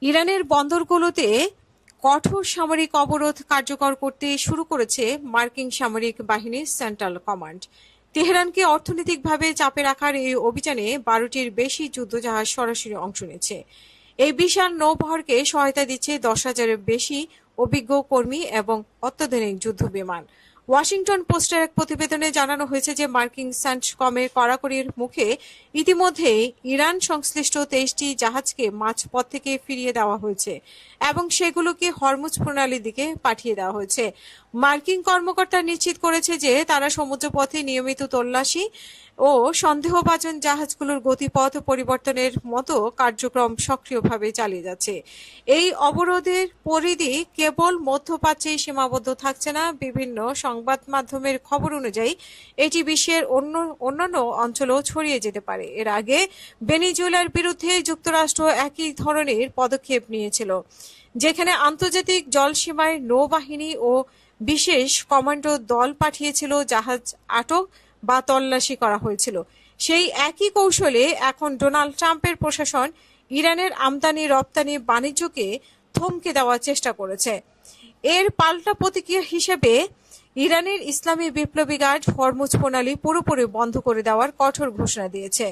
ইরানের বন্দরগুলোতে কঠোর সামরিক অবরোধ কার্যকর করতে শুরু করেছে মার্কিন সামরিক বাহিনীর সেন্ট্রাল কমান্ড। তেহরানকে অর্থনৈতিকভাবে চাপে রাখার এই অভিযানে 12টির বেশি যুদ্ধজাহাজ সরাসরি অংশ নিচ্ছে। এই বিশাল নৌবহরকে সহায়তা দিচ্ছে 10,000-এর বেশি অভিজ্ঞ কর্মী এবং অত্যাধুনিক যুদ্ধ বিমান। ওয়াশিংটন পোস্টের এক প্রতিবেদনে জানানো হয়েছে যে মার্কিন সেন্টকমের কড়াকড়ির মুখে ইতিমধ্যেই ইরান সংশ্লিষ্ট 23টি জাহাজকে মাঝপথ থেকে ফিরিয়ে দেওয়া হয়েছে এবং সেগুলোকে হরমুজ প্রণালীর দিকে পাঠিয়ে দেওয়া হয়েছে। মার্কিন কর্মকর্তা নিশ্চিত করেছে যে তারা সমুদ্রপথে নিয়মিত তল্লাশি ও সন্দেহভাজন জাহাজগুলোর গতিপথ পরিবর্তনের মতো কার্যক্রম সক্রিয়ভাবে চালিয়ে যাচ্ছে। এই অবরোধের পরিধি কেবল মধ্যপ্রাচ্যেই সীমাবদ্ধ থাকছে না। বিভিন্ন সংবাদ মাধ্যমের খবর অনুযায়ী এটি বিশ্বের অন্যান্য অঞ্চলেও ছড়িয়ে যেতে পারে। এর আগে ভেনেজুয়েলার বিরুদ্ধে যুক্তরাষ্ট্র একই ধরনের পদক্ষেপ নিয়েছিল, যেখানে আন্তর্জাতিক জলসীমায় নৌবাহিনী ও বিশেষ কমান্ডো দল পাঠিয়েছিল, জাহাজ আটক বা তল্লাশি করা হয়েছিল। সেই একই কৌশলে এখন ডোনাল্ড ট্রাম্পের প্রশাসন ইরানের আমদানি রপ্তানি বাণিজ্যকে থমকে দেওয়ার চেষ্টা করেছে। এর পাল্টা প্রতিক্রিয়া হিসেবে ইরানের ইসলামী বিপ্লবী গার্ড হরমুজ প্রণালী পুরোপুরি বন্ধ করে দেওয়ার কঠোর ঘোষণা দিয়েছে।